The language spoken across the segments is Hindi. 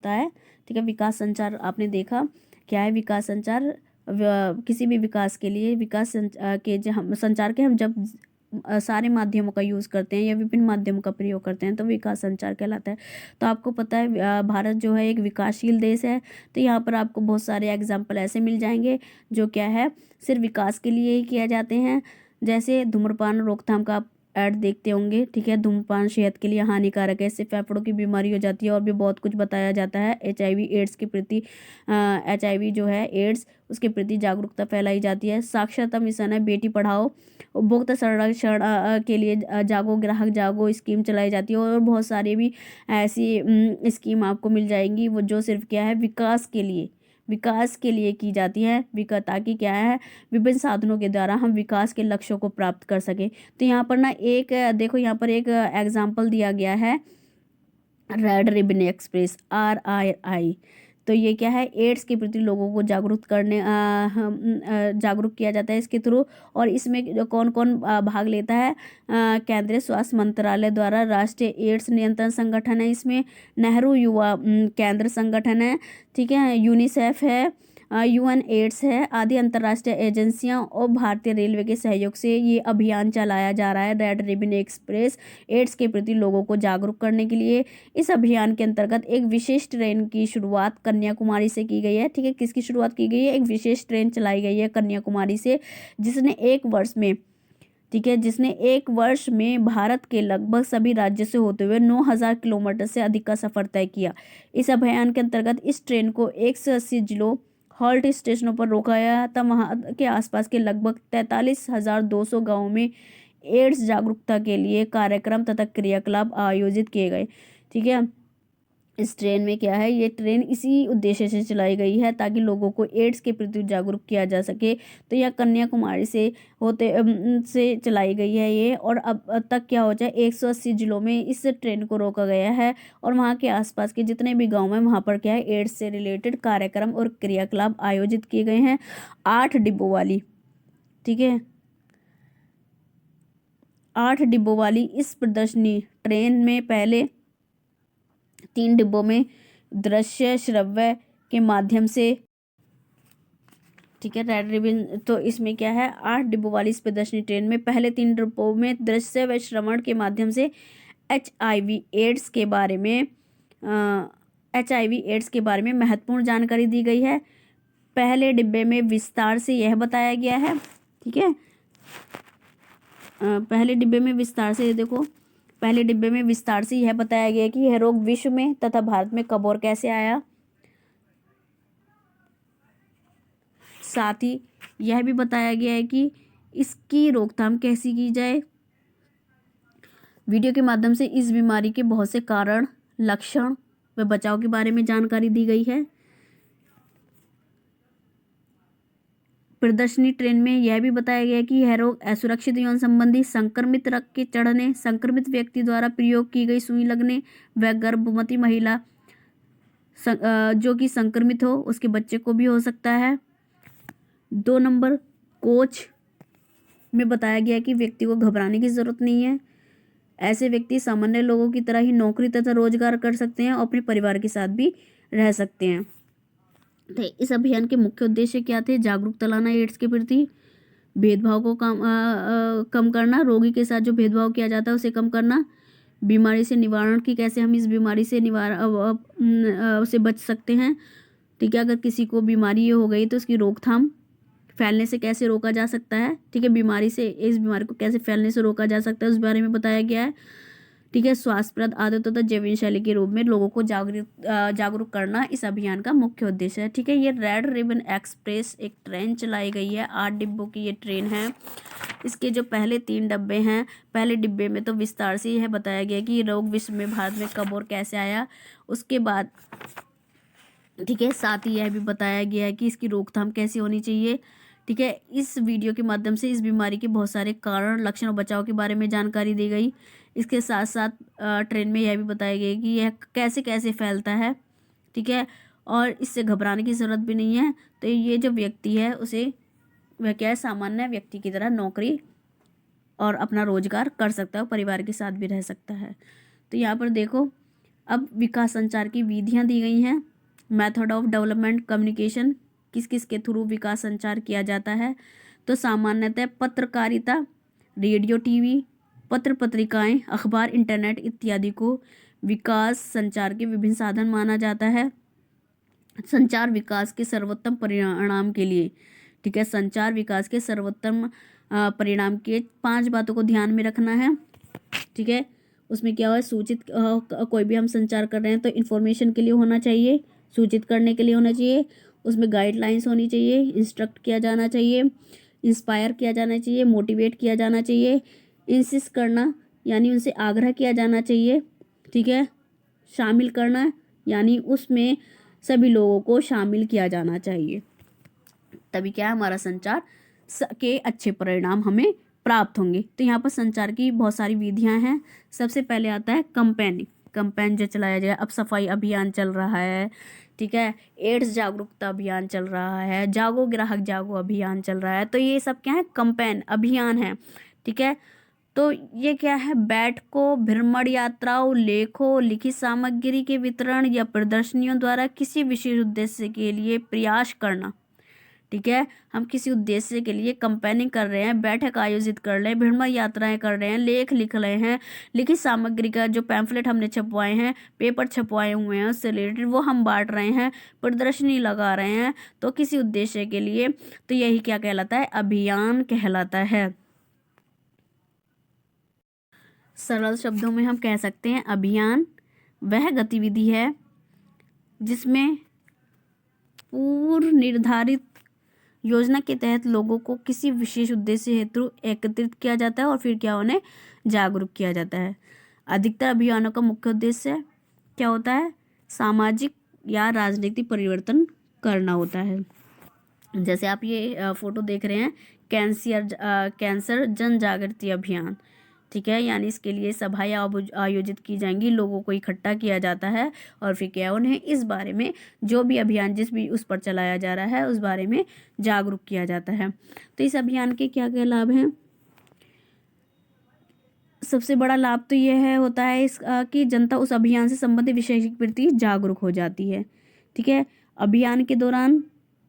जागरूकता है। ठीक है, विकास संचार आपने देखा क्या है। विकास संचार किसी भी विकास के लिए के जो हम संचार के हम जब सारे माध्यमों का यूज़ करते हैं या विभिन्न माध्यमों का प्रयोग करते हैं तो विकास संचार कहलाता है। तो आपको पता है भारत जो है एक विकासशील देश है। तो यहाँ पर आपको बहुत सारे एग्जाम्पल ऐसे मिल जाएंगे जो क्या है सिर्फ विकास के लिए ही किया जाते हैं। जैसे धूम्रपान रोकथाम का आप ऐड देखते होंगे। ठीक है, धूम्रपान सेहत के लिए हानिकारक है, इससे फेफड़ों की बीमारी हो जाती है और भी बहुत कुछ बताया जाता है। HIV एड्स के प्रति HIV जो है एड्स उसके प्रति जागरूकता फैलाई जाती है। साक्षरता मिशन है, बेटी पढ़ाओ, उपभोक्ता संरक्षण के लिए जागो ग्राहक जागो स्कीम चलाई जाती है। और बहुत सारी भी ऐसी स्कीम आपको मिल जाएंगी वो जो सिर्फ क्या है विकास के लिए की जाती है। ताकि क्या है विभिन्न साधनों के द्वारा हम विकास के लक्ष्यों को प्राप्त कर सकें। तो यहाँ पर ना एक देखो यहाँ पर एक एग्जाम्पल दिया गया है, रेड रिबन एक्सप्रेस RII। तो ये क्या है एड्स के प्रति लोगों को जागरूक किया जाता है इसके थ्रू। और इसमें कौन कौन भाग लेता है, केंद्रीय स्वास्थ्य मंत्रालय द्वारा राष्ट्रीय एड्स नियंत्रण संगठन है, इसमें नेहरू युवा केंद्र संगठन है, ठीक है, यूनिसेफ है, UN एड्स है, आदि अंतर्राष्ट्रीय एजेंसियां और भारतीय रेलवे के सहयोग से ये अभियान चलाया जा रहा है रेड रिबन एक्सप्रेस एड्स के प्रति लोगों को जागरूक करने के लिए। इस अभियान के अंतर्गत एक विशेष ट्रेन की शुरुआत कन्याकुमारी से की गई है। ठीक है, किसकी शुरुआत की गई है, एक विशेष ट्रेन चलाई गई है कन्याकुमारी से जिसने एक वर्ष में भारत के लगभग सभी राज्यों से होते हुए 9,000 किलोमीटर से अधिक का सफर तय किया। इस अभियान के अंतर्गत इस ट्रेन को 180 जिलों हॉल्ट स्टेशनों पर रोका गया था। वहाँ के आसपास के लगभग 43,200 गाँवों में एड्स जागरूकता के लिए कार्यक्रम तथा क्रियाकलाप आयोजित किए गए। ठीक है, इस ट्रेन में क्या है ये ट्रेन इसी उद्देश्य से चलाई गई है ताकि लोगों को एड्स के प्रति जागरूक किया जा सके। तो यह कन्याकुमारी से चलाई गई है ये। और अब तक क्या हो जाए 180 जिलों में इस ट्रेन को रोका गया है और वहाँ के आसपास के जितने भी गांव हैं वहाँ पर क्या है एड्स से रिलेटेड कार्यक्रम और क्रियाकलाप आयोजित किए गए हैं। 8 डिब्बों वाली, ठीक है, 8 डिब्बों वाली इस प्रदर्शनी ट्रेन में पहले 3 डिब्बों में दृश्य श्रव्य के माध्यम से, ठीक है, रेड रिबन। तो इसमें क्या है 8 डिब्बों वाली इस प्रदर्शनी ट्रेन में पहले 3 डिब्बों में दृश्य व श्रवण के माध्यम से HIV एड्स के बारे में महत्वपूर्ण जानकारी दी गई है। पहले डिब्बे में विस्तार से यह बताया गया है, ठीक है, पहले डिब्बे में विस्तार से यह बताया गया कि यह रोग विश्व में तथा भारत में कब और कैसे आया। साथ ही यह भी बताया गया है कि इसकी रोकथाम कैसे की जाए। वीडियो के माध्यम से इस बीमारी के बहुत से कारण, लक्षण व बचाव के बारे में जानकारी दी गई है। प्रदर्शनी ट्रेन में यह भी बताया गया कि यह रोग असुरक्षित यौन संबंधी, संक्रमित रक्त के चढ़ने, संक्रमित व्यक्ति द्वारा प्रयोग की गई सुई लगने व गर्भवती महिला जो कि संक्रमित हो उसके बच्चे को भी हो सकता है। 2 नंबर कोच में बताया गया कि व्यक्ति को घबराने की जरूरत नहीं है। ऐसे व्यक्ति सामान्य लोगों की तरह ही नौकरी तथा रोजगार कर सकते हैं और अपने परिवार के साथ भी रह सकते हैं। तो इस अभियान के मुख्य उद्देश्य क्या थे, जागरूकता लाना एड्स के प्रति, भेदभाव को कम करना, रोगी के साथ जो भेदभाव किया जाता है उसे कम करना, बीमारी से निवारण की कैसे हम इस बीमारी से से बच सकते हैं। ठीक है, अगर किसी को बीमारी हो गई तो उसकी रोकथाम फैलने से कैसे रोका जा सकता है। ठीक है, इस बीमारी को कैसे फैलने से रोका जा सकता है उस बारे में बताया गया है। ठीक है, स्वास्थ्यप्रद आदतों तथा जीवन शैली के रूप में लोगों को जागरूक करना इस अभियान का मुख्य उद्देश्य है। ठीक है, ये रेड रिबन एक्सप्रेस एक ट्रेन चलाई गई है, 8 डिब्बों की ये ट्रेन है। इसके जो पहले 3 डब्बे हैं, पहले डिब्बे में तो विस्तार से यह बताया गया कि रोग विश्व में भारत में कब और कैसे आया। उसके बाद ठीक है, साथ ही यह भी बताया गया है कि इसकी रोकथाम कैसे होनी चाहिए। ठीक है, इस वीडियो के माध्यम से इस बीमारी के बहुत सारे कारण, लक्षण और बचाव के बारे में जानकारी दी गई। इसके साथ साथ ट्रेन में यह भी बताया गया कि यह कैसे कैसे फैलता है। ठीक है, और इससे घबराने की ज़रूरत भी नहीं है। तो ये जो व्यक्ति है वह क्या है सामान्य व्यक्ति की तरह नौकरी और अपना रोजगार कर सकता है और परिवार के साथ भी रह सकता है। तो यहाँ पर देखो अब विकास संचार की विधियां दी गई हैं। मेथड ऑफ डेवलपमेंट कम्युनिकेशन, किस किस के थ्रू विकास संचार किया जाता है। तो सामान्यतः पत्रकारिता, रेडियो, टीवी, पत्र पत्रिकाएं, अखबार, इंटरनेट इत्यादि को विकास संचार के विभिन्न साधन माना जाता है। संचार विकास के सर्वोत्तम परिणाम के लिए, ठीक है, संचार विकास के सर्वोत्तम परिणाम के 5 बातों को ध्यान में रखना है, ठीक है। उसमें क्या हुआ, सूचित कोई भी हम संचार कर रहे हैं तो इन्फॉर्मेशन के लिए होना चाहिए, सूचित करने के लिए होना चाहिए, उसमें गाइडलाइंस होनी चाहिए, इंस्ट्रक्ट किया जाना चाहिए, इंस्पायर किया जाना चाहिए, मोटिवेट किया जाना चाहिए, इंसिस्ट करना यानी उनसे आग्रह किया जाना चाहिए, ठीक है, शामिल करना यानी उसमें सभी लोगों को शामिल किया जाना चाहिए। तभी क्या है, हमारा संचार के अच्छे परिणाम हमें प्राप्त होंगे। तो यहाँ पर संचार की बहुत सारी विधियां हैं। सबसे पहले आता है कंपेन जो चलाया जाए। अब सफाई अभियान चल रहा है, ठीक है, एड्स जागरूकता अभियान चल रहा है, जागो ग्राहक जागो अभियान चल रहा है। तो ये सब क्या है, कंपेन अभियान है, ठीक है। तो ये क्या है, बैठकों, भ्रमण यात्राओं, लेखों, लिखित सामग्री के वितरण या प्रदर्शनियों द्वारा किसी विशेष उद्देश्य के लिए प्रयास करना, ठीक है। हम किसी उद्देश्य के लिए कंपेनिंग कर रहे हैं, बैठक आयोजित कर रहे हैं, भ्रमण यात्राएं कर रहे हैं, लेख लिख रहे हैं, लिखित सामग्री का जो पैम्फलेट हमने छपवाए हैं, पेपर छपवाए हुए हैं उससे रिलेटेड वो हम बांट रहे हैं, प्रदर्शनी लगा रहे हैं, तो किसी उद्देश्य के लिए, तो यही क्या कहलाता है, अभियान कहलाता है। सरल शब्दों में हम कह सकते हैं अभियान वह गतिविधि है जिसमें पूर्व निर्धारित योजना के तहत लोगों को किसी विशेष उद्देश्य हेतु एकत्रित किया जाता है और फिर क्या उन्हें जागरूक किया जाता है। अधिकतर अभियानों का मुख्य उद्देश्य क्या होता है, सामाजिक या राजनीतिक परिवर्तन करना होता है। जैसे आप ये फोटो देख रहे हैं, कैंसर जन जागृति अभियान, ठीक है, यानी इसके लिए सभाएं आयोजित की जाएंगी, लोगों को इकट्ठा किया जाता है और फिर क्या उन्हें इस बारे में जो भी अभियान जिस भी उस पर चलाया जा रहा है उस बारे में जागरूक किया जाता है। तो इस अभियान के क्या क्या लाभ हैं। सबसे बड़ा लाभ तो यह है होता है कि जनता उस अभियान से संबंधित विषय के प्रति जागरूक हो जाती है, ठीक है। अभियान के दौरान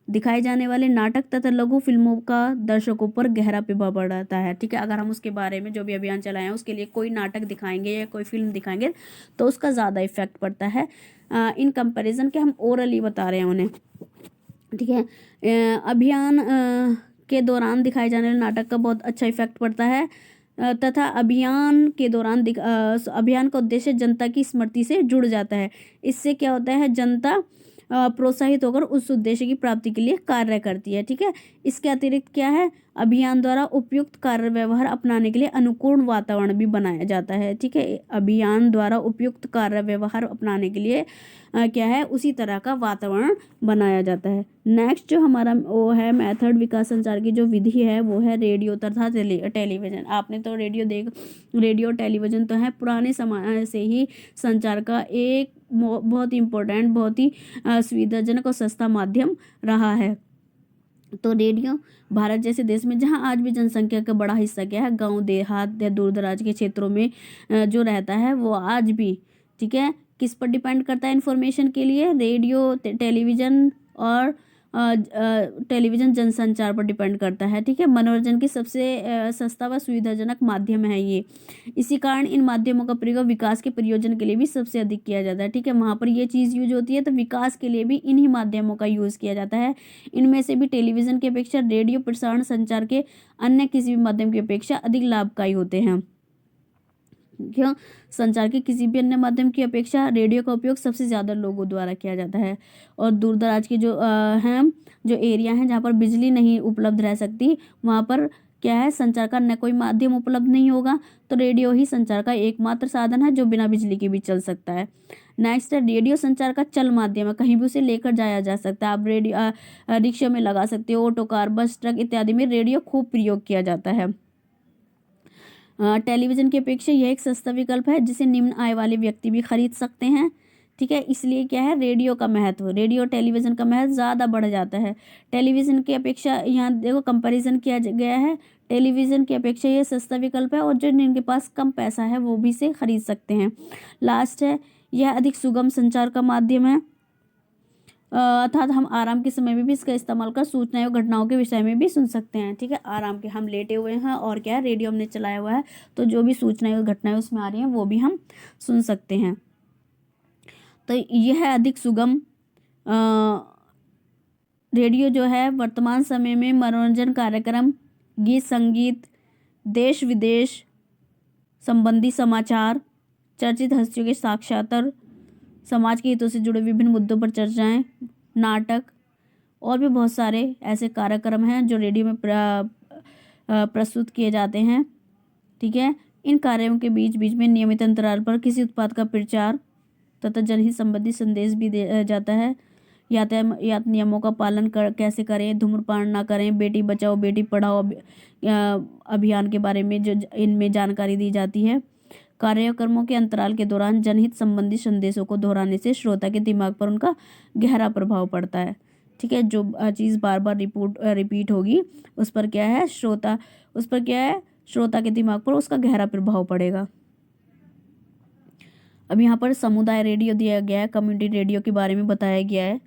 दिखाए जाने वाले नाटक तथा लघु फिल्मों का दर्शकों पर गहरा प्रभाव पड़ता है, ठीक है। अगर हम उसके बारे में जो भी अभियान चलाए हैं उसके लिए कोई नाटक दिखाएंगे या कोई फिल्म दिखाएंगे तो उसका ज़्यादा इफेक्ट पड़ता है इन कंपैरिजन के हम ओरली बता रहे हैं उन्हें, ठीक है। अभियान के दौरान दिखाए जाने वाले नाटक का बहुत अच्छा इफेक्ट पड़ता है तथा अभियान के दौरान अभियान का उद्देश्य जनता की स्मृति से जुड़ जाता है। इससे क्या होता है, जनता प्रोत्साहित होकर उस उद्देश्य की प्राप्ति के लिए कार्य करती है, ठीक है। इसके अतिरिक्त क्या है, अभियान द्वारा उपयुक्त कार्य व्यवहार अपनाने के लिए अनुकूल वातावरण भी बनाया जाता है, ठीक है। अभियान द्वारा उपयुक्त कार्य व्यवहार अपनाने के लिए क्या है, उसी तरह का वातावरण बनाया जाता है। नेक्स्ट जो हमारा वो है मेथड विकास संचार की जो विधि है वो है रेडियो तथा टेलीविजन। आपने तो रेडियो टेलीविजन तो है पुराने समय से ही संचार का एक बहुत ही इम्पोर्टेंट, बहुत ही सुविधाजनक और सस्ता माध्यम रहा है। तो रेडियो भारत जैसे देश में जहां आज भी जनसंख्या का बड़ा हिस्सा क्या है, गांव देहात या दूर दराज के क्षेत्रों में जो रहता है वो आज भी, ठीक है, किस पर डिपेंड करता है इन्फॉर्मेशन के लिए, रेडियो टेलीविज़न और टेलीविज़न जनसंचार पर डिपेंड करता है, ठीक है। मनोरंजन की सबसे सस्ता व सुविधाजनक माध्यम है ये। इसी कारण इन माध्यमों का प्रयोग विकास के प्रयोजन के लिए भी सबसे अधिक किया जाता है, ठीक है। वहाँ पर ये चीज़ यूज होती है तो विकास के लिए भी इन्हीं माध्यमों का यूज़ किया जाता है। इनमें से भी टेलीविज़न की अपेक्षा रेडियो प्रसारण संचार के अन्य किसी भी माध्यम की अपेक्षा अधिक लाभकारी होते हैं। क्यों, संचार के किसी भी अन्य माध्यम की अपेक्षा रेडियो का उपयोग सबसे ज़्यादा लोगों द्वारा किया जाता है। और दूर दराज के जो हैं जो एरिया हैं जहाँ पर बिजली नहीं उपलब्ध रह सकती वहाँ पर क्या है, संचार का न कोई माध्यम उपलब्ध नहीं होगा तो रेडियो ही संचार का एकमात्र साधन है जो बिना बिजली के भी चल सकता है। नेक्स्ट है, रेडियो संचार का चल माध्यम है, कहीं भी उसे लेकर जाया जा सकता है। आप रेडियो रिक्शा में लगा सकते हो, ऑटो, कार, बस, ट्रक इत्यादि में रेडियो खूब प्रयोग किया जाता है। टेलीविज़न की अपेक्षा यह एक सस्ता विकल्प है जिसे निम्न आय वाले व्यक्ति भी खरीद सकते हैं, ठीक है। इसलिए क्या है, रेडियो का महत्व, रेडियो टेलीविज़न का महत्व ज़्यादा बढ़ जाता है। टेलीविज़न की अपेक्षा यहाँ देखो कंपैरिजन किया गया है, टेलीविज़न की अपेक्षा ये सस्ता विकल्प है और जो जिनके पास कम पैसा है वो भी इसे खरीद सकते हैं। लास्ट है, यह अधिक सुगम संचार का माध्यम है, अर्थात हम आराम के समय में भी इसका इस्तेमाल कर सूचनाएं और घटनाओं के विषय में भी सुन सकते हैं। ठीक है, आराम के हम लेटे हुए हैं और क्या है, रेडियो हमने चलाया हुआ है, तो जो भी सूचनाएं और घटनाएं उसमें आ रही हैं वो भी हम सुन सकते हैं। तो यह अधिक सुगम रेडियो जो है वर्तमान समय में मनोरंजन कार्यक्रम, गीत संगीत, देश विदेश संबंधी समाचार, चर्चित हस्तियों के साक्षात्कार, समाज के हितों से जुड़े विभिन्न मुद्दों पर चर्चाएं, नाटक और भी बहुत सारे ऐसे कार्यक्रम हैं जो रेडियो में प्रस्तुत किए जाते हैं। ठीक है, इन कार्यों के बीच बीच में नियमित अंतराल पर किसी उत्पाद का प्रचार तथा जनहित संबंधी संदेश भी दिया जाता है। यातायात नियमों का पालन कैसे करें, धूम्रपान ना करें, बेटी बचाओ बेटी पढ़ाओ अभियान के बारे में जो इनमें जानकारी दी जाती है। कार्यक्रमों के अंतराल के दौरान जनहित संबंधी संदेशों को दोहराने से श्रोता के दिमाग पर उनका गहरा प्रभाव पड़ता है। ठीक है, जो चीज़ बार बार रिपीट होगी उस पर क्या है, श्रोता के दिमाग पर उसका गहरा प्रभाव पड़ेगा। अब यहाँ पर समुदाय रेडियो दिया गया है, कम्युनिटी रेडियो के बारे में बताया गया है।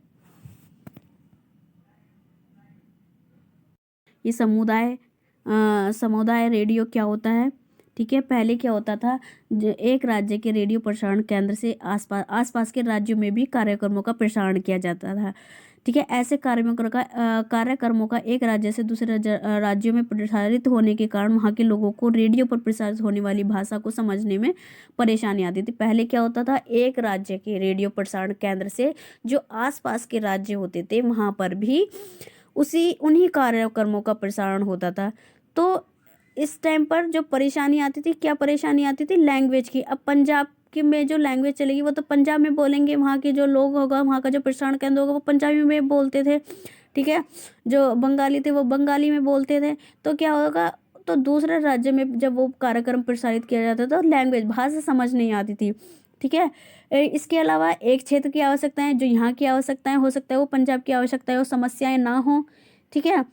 ये समुदाय रेडियो क्या होता है? ठीक है, पहले क्या होता था, एक राज्य के रेडियो प्रसारण केंद्र से आसपास के राज्यों में भी कार्यक्रमों का प्रसारण किया जाता था। ठीक है, ऐसे कार्यक्रमों का एक राज्य से दूसरे राज्यों में प्रसारित होने के कारण वहाँ के लोगों को रेडियो पर प्रसारित होने वाली भाषा को समझने में परेशानी आती थी। पहले क्या होता था, एक राज्य के रेडियो प्रसारण केंद्र से जो आसपास के राज्य होते थे वहाँ पर भी उन्हीं कार्यक्रमों का प्रसारण होता था। तो इस टाइम पर जो परेशानी आती थी, क्या परेशानी आती थी, लैंग्वेज की। अब पंजाब की में जो लैंग्वेज चलेगी वो तो पंजाब में बोलेंगे, वहाँ के जो लोग होगा, वहाँ का जो प्रसारण केंद्र होगा वो पंजाबी में बोलते थे। ठीक है, जो बंगाली थे वो बंगाली में बोलते थे। तो क्या होगा, तो दूसरे राज्य में जब वो कार्यक्रम प्रसारित किया जाता था तो लैंग्वेज भाषा समझ नहीं आती थी। ठीक है, इसके अलावा एक क्षेत्र की आवश्यकताएं, जो यहाँ की आवश्यकताएं हो सकता है वो पंजाब की आवश्यकताएं वो समस्याएं ना हो। ठीक है,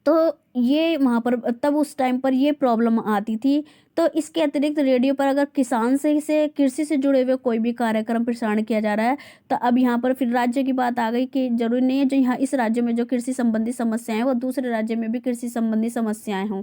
तो ये वहाँ पर तब उस टाइम पर ये प्रॉब्लम आती थी। तो इसके अतिरिक्त रेडियो पर अगर किसान से कृषि से जुड़े हुए कोई भी कार्यक्रम प्रसारण किया जा रहा है, तो अब यहाँ पर फिर राज्य की बात आ गई कि जरूरी नहीं है जो यहाँ इस राज्य में जो कृषि संबंधी समस्याएं हैं वो दूसरे राज्य में भी कृषि संबंधी समस्याएं हों।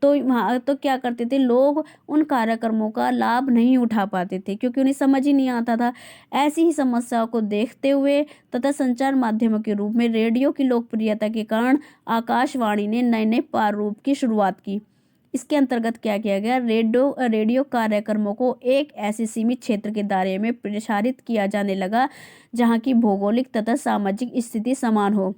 तो वहाँ तो क्या करते थे लोग, उन कार्यक्रमों का लाभ नहीं उठा पाते थे क्योंकि उन्हें समझ ही नहीं आता था। ऐसी ही समस्याओं को देखते हुए तथा संचार माध्यमों के रूप में रेडियो की लोकप्रियता के कारण आकाशवाणी ने नए नए प्रारूप की शुरुआत की। इसके अंतर्गत क्या किया गया, रेडियो कार्यक्रमों को एक ऐसे सीमित क्षेत्र के दायरे में प्रसारित किया जाने लगा जहाँ की भौगोलिक तथा सामाजिक स्थिति समान हो।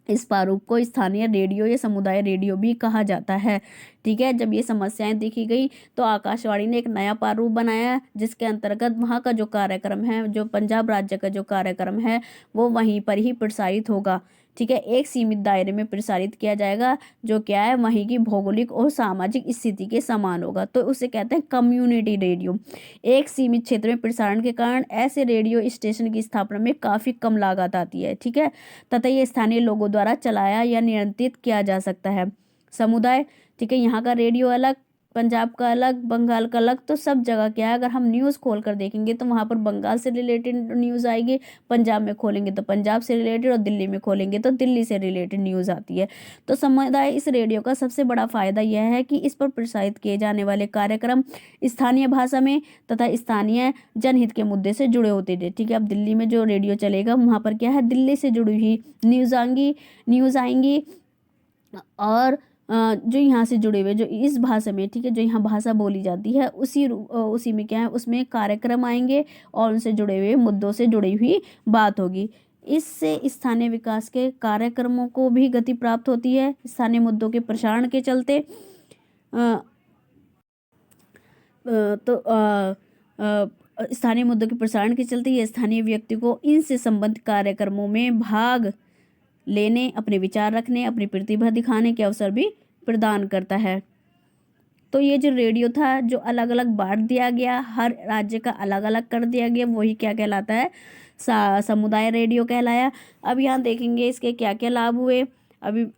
इस प्रारूप को स्थानीय रेडियो या समुदाय रेडियो भी कहा जाता है। ठीक है, जब ये समस्याएं देखी गई तो आकाशवाणी ने एक नया प्रारूप बनाया जिसके अंतर्गत वहाँ का जो कार्यक्रम है, जो पंजाब राज्य का जो कार्यक्रम है वो वहीं पर ही प्रसारित होगा। ठीक है, एक सीमित दायरे में प्रसारित किया जाएगा जो क्या है, वहीं की भौगोलिक और सामाजिक स्थिति के समान होगा। तो उसे कहते हैं कम्युनिटी रेडियो। एक सीमित क्षेत्र में प्रसारण के कारण ऐसे रेडियो स्टेशन की स्थापना में काफ़ी कम लागत आती है। ठीक है, तथा ये स्थानीय लोगों द्वारा चलाया या नियंत्रित किया जा सकता है। समुदाय, ठीक है, यहाँ का रेडियो अलग, पंजाब का अलग, बंगाल का अलग, तो सब जगह क्या है, अगर हम न्यूज़ खोल कर देखेंगे तो वहाँ पर बंगाल से रिलेटेड न्यूज़ आएगी, पंजाब में खोलेंगे तो पंजाब से रिलेटेड और दिल्ली में खोलेंगे तो दिल्ली से रिलेटेड न्यूज़ आती है। तो समुदाय इस रेडियो का सबसे बड़ा फ़ायदा यह है कि इस पर प्रसारित किए जाने वाले कार्यक्रम स्थानीय भाषा में तथा स्थानीय जनहित के मुद्दे से जुड़े होते थे। ठीक है, अब दिल्ली में जो रेडियो चलेगा वहाँ पर क्या है, दिल्ली से जुड़ी हुई न्यूज़ आएंगी और जो यहाँ से जुड़े हुए जो इस भाषा में, ठीक है, जो यहाँ भाषा बोली जाती है उसी में क्या है, उसमें कार्यक्रम आएंगे और उनसे जुड़े हुए मुद्दों से जुड़ी हुई बात होगी। इससे स्थानीय विकास के कार्यक्रमों को भी गति प्राप्त होती है। स्थानीय मुद्दों के प्रसारण के चलते स्थानीय मुद्दों के प्रसारण के चलते ये स्थानीय व्यक्ति को इनसे संबंधित कार्यक्रमों में भाग लेने, अपने विचार रखने, अपनी प्रतिभा दिखाने के अवसर भी प्रदान करता है। तो ये जो रेडियो था जो अलग अलग बांट दिया गया, हर राज्य का अलग अलग कर दिया गया, वही क्या कहलाता है, समुदाय रेडियो कहलाया। अब यहाँ देखेंगे इसके क्या क्या लाभ हुए। अभी